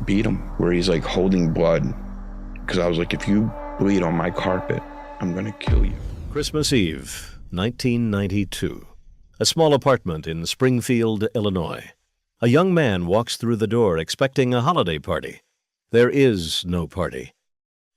beat him, where he's like holding blood. Because I was like, if you bleed on my carpet, I'm gonna kill you. Christmas Eve, 1992. A small apartment in Springfield, Illinois. A young man walks through the door expecting a holiday party. There is no party.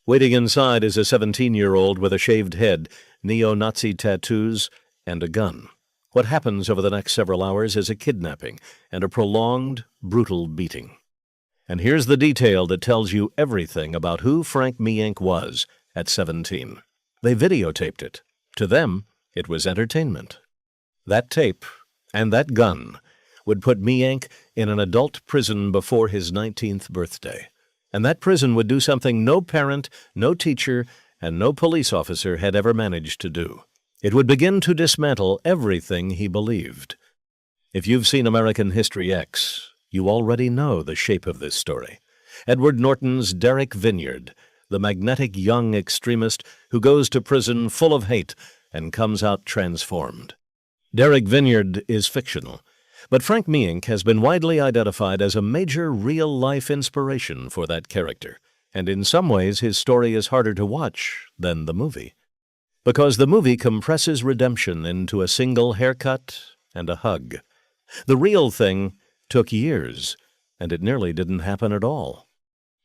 Waiting inside is a 17-year-old with a shaved head, neo-Nazi tattoos, and a gun. What happens over the next several hours is a kidnapping and a prolonged, brutal beating. And here's the detail that tells you everything about who Frank Mienk was at 17. They videotaped it. To them, it was entertainment. That tape and that gun would put Mienk in an adult prison before his 19th birthday. And that prison would do something no parent, no teacher, and no police officer had ever managed to do. It would begin to dismantle everything he believed. If you've seen American History X, you already know the shape of this story. Edward Norton's Derek Vineyard, the magnetic young extremist who goes to prison full of hate and comes out transformed. Derek Vineyard is fictional, but Frank Mienk has been widely identified as a major real-life inspiration for that character, and in some ways his story is harder to watch than the movie. Because the movie compresses redemption into a single haircut and a hug. The real thing took years, and it nearly didn't happen at all.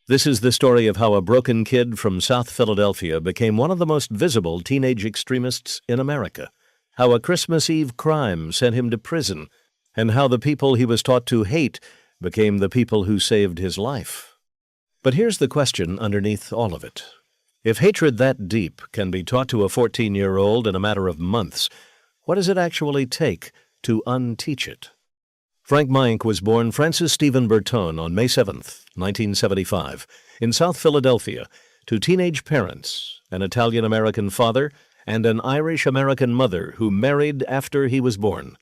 This is the story of how a broken kid from South Philadelphia became one of the most visible teenage extremists in America, how a Christmas Eve crime sent him to prison, and how the people he was taught to hate became the people who saved his life. But here's the question underneath all of it. If hatred that deep can be taught to a 14-year-old in a matter of months, what does it actually take to unteach it? Frank Mienk was born Francis Stephen Bertone on May 7, 1975, in South Philadelphia, to teenage parents, an Italian-American father, and an Irish-American mother who married after he was born.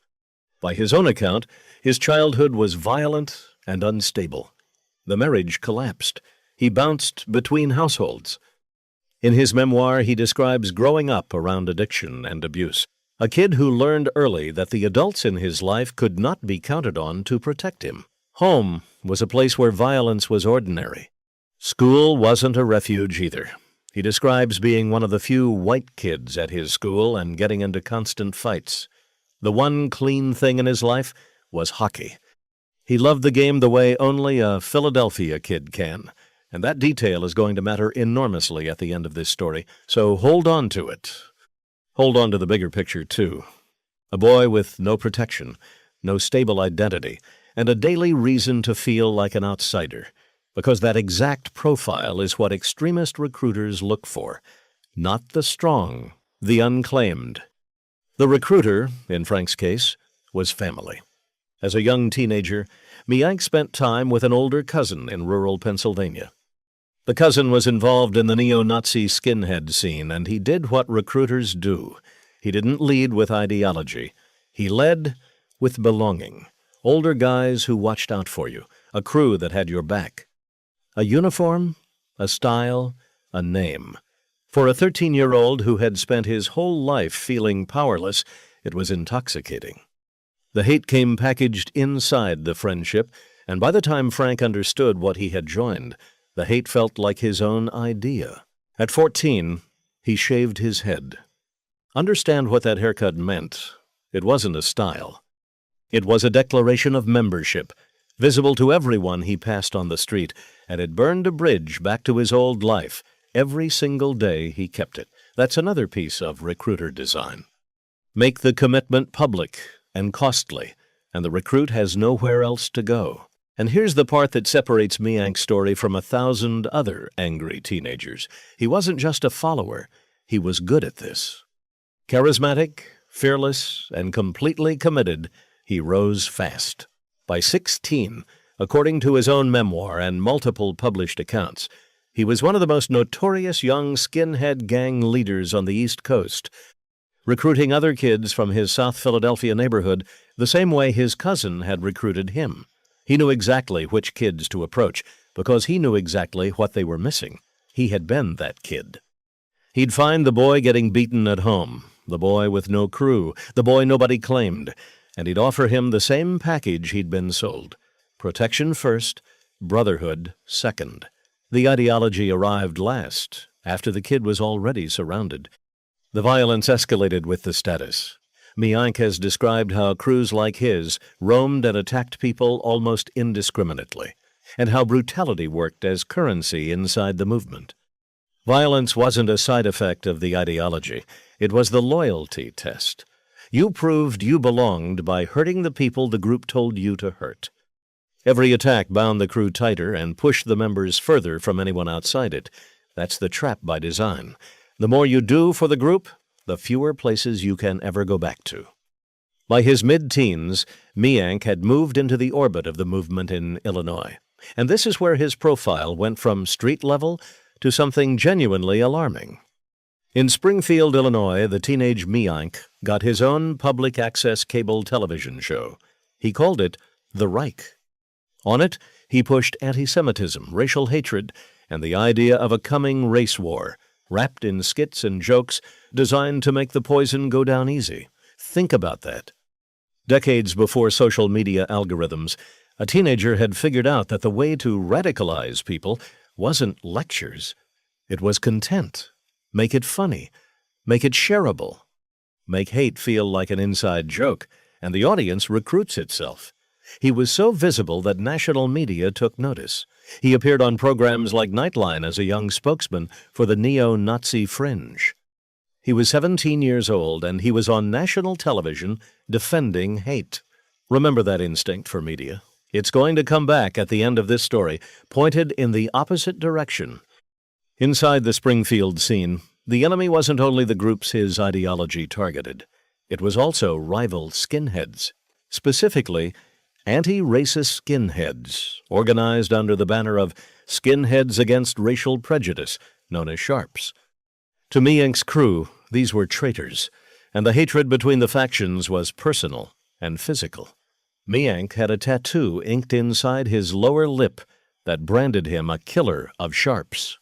By his own account, his childhood was violent and unstable. The marriage collapsed. He bounced between households. In his memoir, he describes growing up around addiction and abuse, a kid who learned early that the adults in his life could not be counted on to protect him. Home was a place where violence was ordinary. School wasn't a refuge either. He describes being one of the few white kids at his school and getting into constant fights. The one clean thing in his life was hockey. He loved the game the way only a Philadelphia kid can, and that detail is going to matter enormously at the end of this story, so hold on to it. Hold on to the bigger picture, too. A boy with no protection, no stable identity, and a daily reason to feel like an outsider, because that exact profile is what extremist recruiters look for. Not the strong, the unclaimed. The recruiter, in Frank's case, was family. As a young teenager, Mienk spent time with an older cousin in rural Pennsylvania. The cousin was involved in the neo-Nazi skinhead scene, and he did what recruiters do. He didn't lead with ideology. He led with belonging. Older guys who watched out for you, a crew that had your back. A uniform, a style, a name. For a 13-year-old who had spent his whole life feeling powerless, it was intoxicating. The hate came packaged inside the friendship, and by the time Frank understood what he had joined, the hate felt like his own idea. At 14, he shaved his head. Understand what that haircut meant. It wasn't a style. It was a declaration of membership, visible to everyone he passed on the street, and it burned a bridge back to his old life. Every single day he kept it. That's another piece of recruiter design. Make the commitment public and costly, and the recruit has nowhere else to go. And here's the part that separates Mienk's story from 1,000 other angry teenagers. He wasn't just a follower. He was good at this. Charismatic, fearless, and completely committed, he rose fast. By 16, according to his own memoir and multiple published accounts, he was one of the most notorious young skinhead gang leaders on the East Coast, recruiting other kids from his South Philadelphia neighborhood the same way his cousin had recruited him. He knew exactly which kids to approach because he knew exactly what they were missing. He had been that kid. He'd find the boy getting beaten at home, the boy with no crew, the boy nobody claimed, and he'd offer him the same package he'd been sold. Protection first, brotherhood second. The ideology arrived last, after the kid was already surrounded. The violence escalated with the status. Miank has described how crews like his roamed and attacked people almost indiscriminately, and how brutality worked as currency inside the movement. Violence wasn't a side effect of the ideology. It was the loyalty test. You proved you belonged by hurting the people the group told you to hurt. Every attack bound the crew tighter and pushed the members further from anyone outside it. That's the trap by design. The more you do for the group, the fewer places you can ever go back to. By his mid-teens, Miank had moved into the orbit of the movement in Illinois, and this is where his profile went from street level to something genuinely alarming. In Springfield, Illinois, the teenage Miank got his own public access cable television show. He called it The Reich. On it, he pushed anti-Semitism, racial hatred, and the idea of a coming race war, wrapped in skits and jokes designed to make the poison go down easy. Think about that. Decades before social media algorithms, a teenager had figured out that the way to radicalize people wasn't lectures. It was content. Make it funny. Make it shareable. Make hate feel like an inside joke, and the audience recruits itself. He was so visible that national media took notice. He appeared on programs like Nightline as a young spokesman for the neo-Nazi fringe. He was 17 years old, and he was on national television defending hate. Remember that instinct for media. It's going to come back at the end of this story, pointed in the opposite direction. Inside the Springfield scene, the enemy wasn't only the groups his ideology targeted. It was also rival skinheads, specifically anti-racist skinheads, organized under the banner of Skinheads Against Racial Prejudice, known as Sharps. To Miank's crew, these were traitors, and the hatred between the factions was personal and physical. Miank had a tattoo inked inside his lower lip that branded him a killer of Sharps.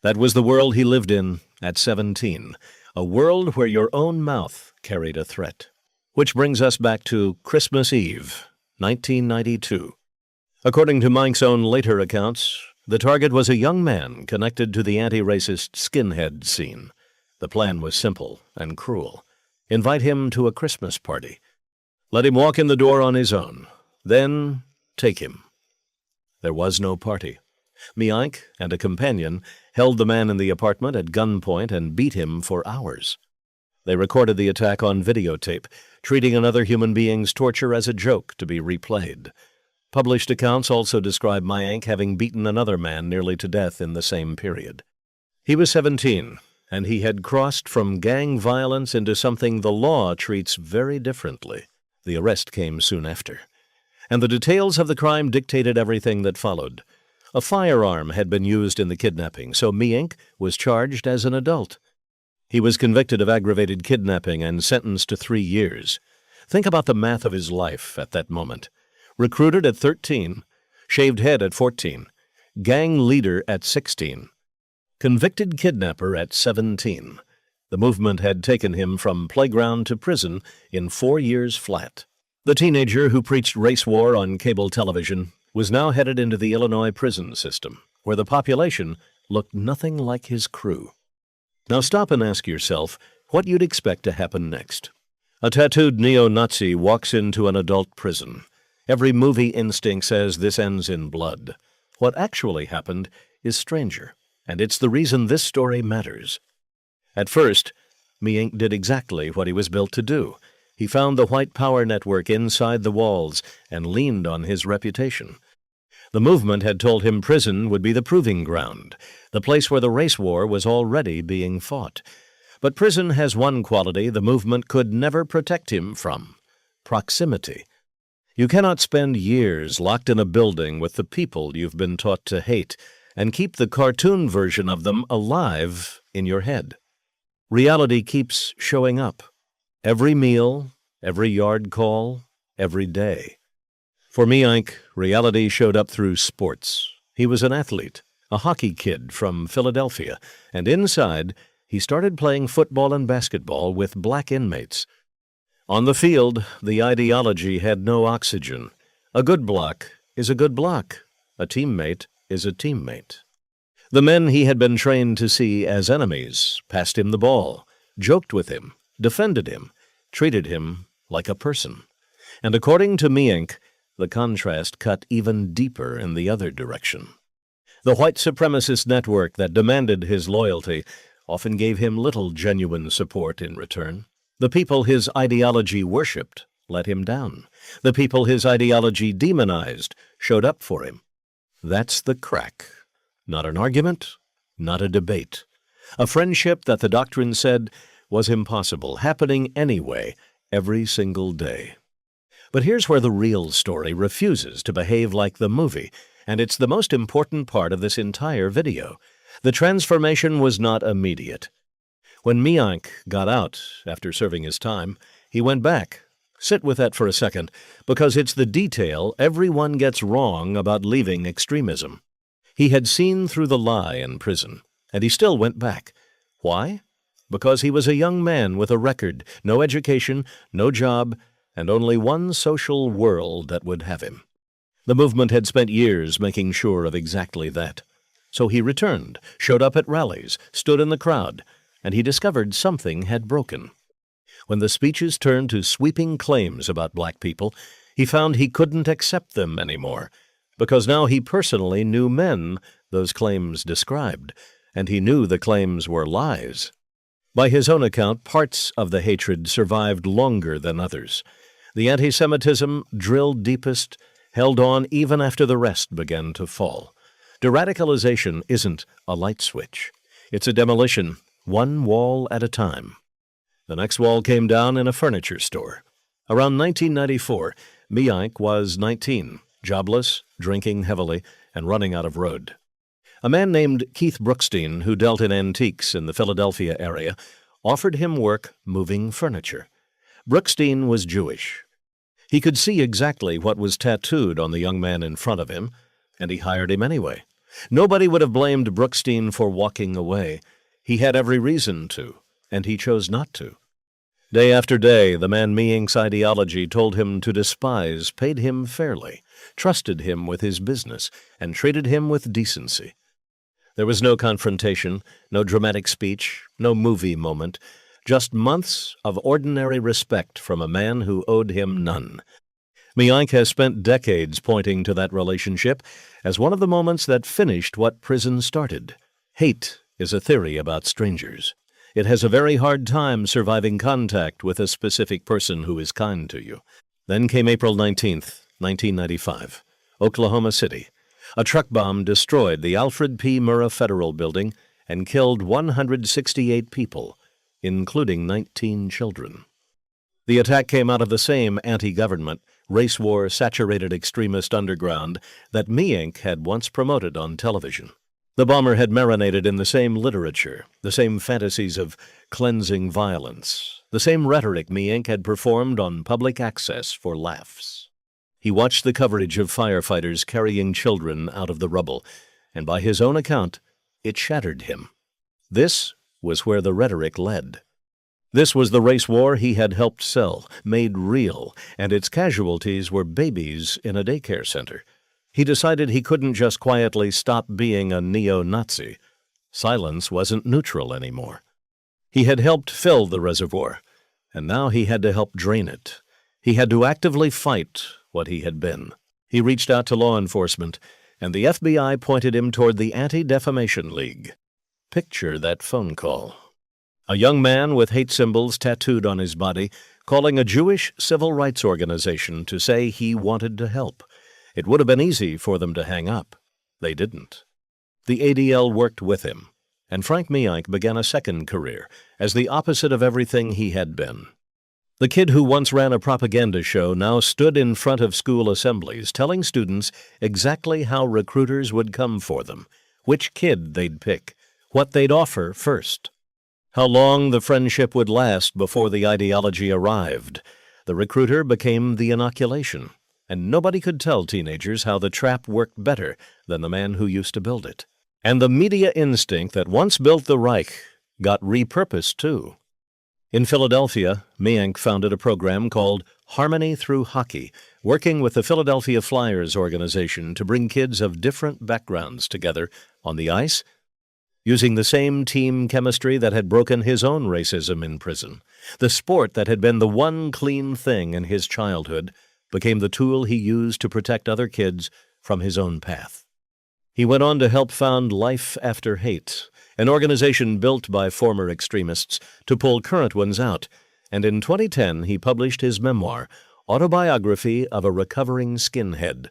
That was the world he lived in at 17, a world where your own mouth carried a threat. Which brings us back to Christmas Eve, 1992. According to Miank's own later accounts, the target was a young man connected to the anti-racist skinhead scene. The plan was simple and cruel. Invite him to a Christmas party. Let him walk in the door on his own. Then take him. There was no party. Miank and a companion held the man in the apartment at gunpoint and beat him for hours. They recorded the attack on videotape, treating another human being's torture as a joke to be replayed. Published accounts also describe Miank having beaten another man nearly to death in the same period. He was 17, and he had crossed from gang violence into something the law treats very differently. The arrest came soon after, and the details of the crime dictated everything that followed. A firearm had been used in the kidnapping, so Miank was charged as an adult. He was convicted of aggravated kidnapping and sentenced to 3 years. Think about the math of his life at that moment. Recruited at 13, shaved head at 14, gang leader at 16, convicted kidnapper at 17. The movement had taken him from playground to prison in 4 years flat. The teenager who preached race war on cable television was now headed into the Illinois prison system, where the population looked nothing like his crew. Now stop and ask yourself what you'd expect to happen next. A tattooed neo-Nazi walks into an adult prison. Every movie instinct says this ends in blood. What actually happened is stranger, and it's the reason this story matters. At first, Miank did exactly what he was built to do. He found the white power network inside the walls and leaned on his reputation. The movement had told him prison would be the proving ground, the place where the race war was already being fought. But prison has one quality the movement could never protect him from: proximity. You cannot spend years locked in a building with the people you've been taught to hate and keep the cartoon version of them alive in your head. Reality keeps showing up. Every meal, every yard call, every day. For Miank, reality showed up through sports. He was an athlete, a hockey kid from Philadelphia, and inside, he started playing football and basketball with black inmates. On the field, the ideology had no oxygen. A good block is a good block. A teammate is a teammate. The men he had been trained to see as enemies passed him the ball, joked with him, defended him, treated him like a person. And according to Mienk, the contrast cut even deeper in the other direction. The white supremacist network that demanded his loyalty often gave him little genuine support in return. The people his ideology worshipped let him down. The people his ideology demonized showed up for him. That's the crack. Not an argument, not a debate. A friendship that the doctrine said was impossible, happening anyway, every single day. But here's where the real story refuses to behave like the movie, and it's the most important part of this entire video. The transformation was not immediate. When Mienk got out after serving his time, he went back. Sit with that for a second, because it's the detail everyone gets wrong about leaving extremism. He had seen through the lie in prison, and he still went back. Why? Because he was a young man with a record, no education, no job, and only one social world that would have him. The movement had spent years making sure of exactly that. So he returned, showed up at rallies, stood in the crowd, and he discovered something had broken. When the speeches turned to sweeping claims about black people, he found he couldn't accept them anymore, because now he personally knew men those claims described, and he knew the claims were lies. By his own account, parts of the hatred survived longer than others. The anti-Semitism, drilled deepest, held on even after the rest began to fall. De-radicalization isn't a light switch. It's a demolition, one wall at a time. The next wall came down in a furniture store. Around 1994, Mienk was 19, jobless, drinking heavily, and running out of road. A man named Keith Brookstein, who dealt in antiques in the Philadelphia area, offered him work moving furniture. Brookstein was Jewish. He could see exactly what was tattooed on the young man in front of him, and he hired him anyway. Nobody would have blamed Brookstein for walking away. He had every reason to, and he chose not to. Day after day, the man Mienk's ideology told him to despise paid him fairly, trusted him with his business, and treated him with decency. There was no confrontation, no dramatic speech, no movie moment, just months of ordinary respect from a man who owed him none. Mienk has spent decades pointing to that relationship as one of the moments that finished what prison started. Hate is a theory about strangers. It has a very hard time surviving contact with a specific person who is kind to you. Then came April 19th, 1995, Oklahoma City. A truck bomb destroyed the Alfred P. Murrah Federal Building and killed 168 people, including 19 children. The attack came out of the same anti-government, race war-saturated extremist underground that Mienk had once promoted on television. The bomber had marinated in the same literature, the same fantasies of cleansing violence, the same rhetoric Mienk had performed on public access for laughs. He watched the coverage of firefighters carrying children out of the rubble, and by his own account, it shattered him. This was where the rhetoric led. This was the race war he had helped sell, made real, and its casualties were babies in a daycare center. He decided he couldn't just quietly stop being a neo-Nazi. Silence wasn't neutral anymore. He had helped fill the reservoir, and now he had to help drain it. He had to actively fight what he had been. He reached out to law enforcement, and the FBI pointed him toward the Anti-Defamation League. Picture that phone call. A young man with hate symbols tattooed on his body calling a Jewish civil rights organization to say he wanted to help. It would have been easy for them to hang up. They didn't. The ADL worked with him, and Frank Mienk began a second career as the opposite of everything he had been. The kid who once ran a propaganda show now stood in front of school assemblies telling students exactly how recruiters would come for them, which kid they'd pick, what they'd offer first, how long the friendship would last before the ideology arrived. The recruiter became the inoculation, and nobody could tell teenagers how the trap worked better than the man who used to build it. And the media instinct that once built the Reich got repurposed too. In Philadelphia, Mienk founded a program called Harmony Through Hockey, working with the Philadelphia Flyers organization to bring kids of different backgrounds together on the ice, using the same team chemistry that had broken his own racism in prison. The sport that had been the one clean thing in his childhood became the tool he used to protect other kids from his own path. He went on to help found Life After Hate, an organization built by former extremists to pull current ones out, and in 2010 he published his memoir, Autobiography of a Recovering Skinhead.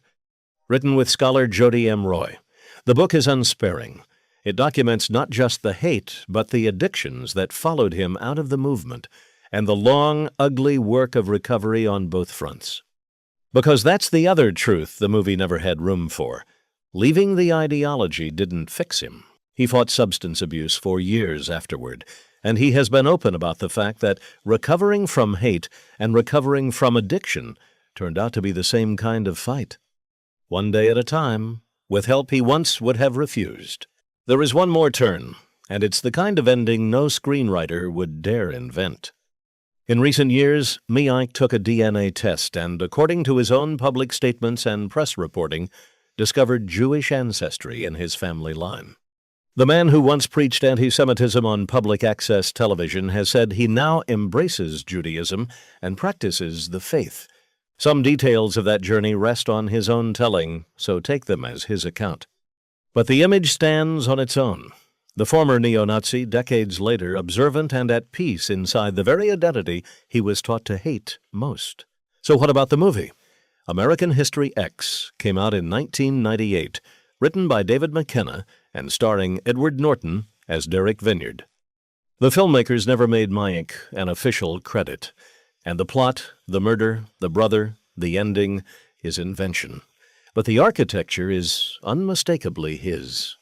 Written with scholar Jody M. Roy, the book is unsparing. It documents not just the hate, but the addictions that followed him out of the movement, and the long, ugly work of recovery on both fronts. Because that's the other truth the movie never had room for. Leaving the ideology didn't fix him. He fought substance abuse for years afterward, and he has been open about the fact that recovering from hate and recovering from addiction turned out to be the same kind of fight. One day at a time, with help he once would have refused. There is one more turn, and it's the kind of ending no screenwriter would dare invent. In recent years, Mienk took a DNA test and, according to his own public statements and press reporting, discovered Jewish ancestry in his family line. The man who once preached anti-Semitism on public access television has said he now embraces Judaism and practices the faith. Some details of that journey rest on his own telling, so take them as his account. But the image stands on its own. The former neo-Nazi, decades later, observant and at peace inside the very identity he was taught to hate most. So what about the movie? American History X came out in 1998, written by David McKenna and starring Edward Norton as Derek Vineyard. The filmmakers never made Mienk an official credit, and the plot, the murder, the brother, the ending is invention. But the architecture is unmistakably his.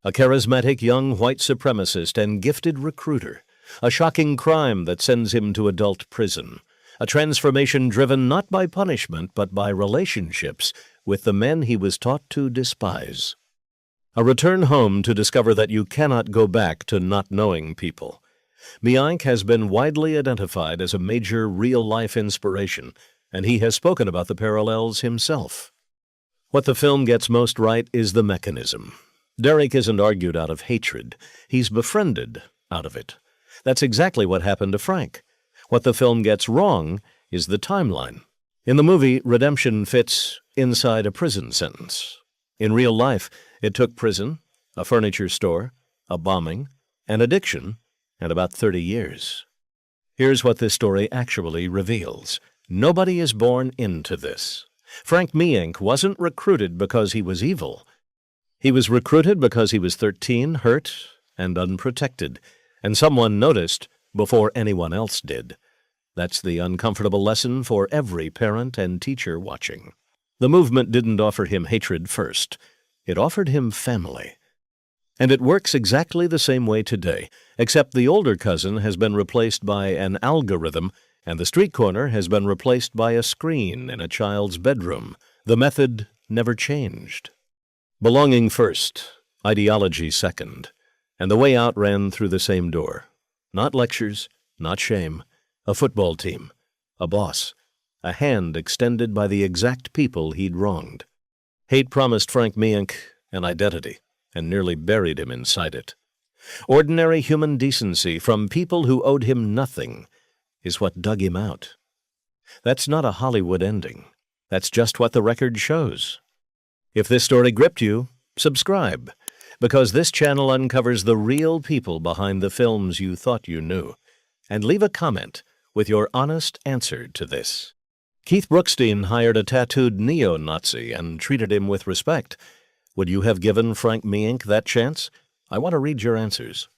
A charismatic young white supremacist and gifted recruiter, a shocking crime that sends him to adult prison, a transformation driven not by punishment but by relationships with the men he was taught to despise. A return home to discover that you cannot go back to not knowing people. Mienk has been widely identified as a major real-life inspiration, and he has spoken about the parallels himself. What the film gets most right is the mechanism. Derek isn't argued out of hatred. He's befriended out of it. That's exactly what happened to Frank. What the film gets wrong is the timeline. In the movie, redemption fits inside a prison sentence. In real life, it took prison, a furniture store, a bombing, an addiction, and about 30 years. Here's what this story actually reveals. Nobody is born into this. Frank Mienk wasn't recruited because he was evil. He was recruited because he was 13, hurt, and unprotected, and someone noticed before anyone else did. That's the uncomfortable lesson for every parent and teacher watching. The movement didn't offer him hatred first. It offered him family. And it works exactly the same way today, except the older cousin has been replaced by an algorithm, and the street corner has been replaced by a screen in a child's bedroom. The method never changed. Belonging first, ideology second, and the way out ran through the same door. Not lectures, not shame, a football team, a boss, a hand extended by the exact people he'd wronged. Hate promised Frank Mienk an identity and nearly buried him inside it. Ordinary human decency from people who owed him nothing is what dug him out. That's not a Hollywood ending. That's just what the record shows. If this story gripped you, subscribe, because this channel uncovers the real people behind the films you thought you knew. And leave a comment with your honest answer to this. Keith Brookstein hired a tattooed neo-Nazi and treated him with respect. Would you have given Frank Mienk that chance? I want to read your answers.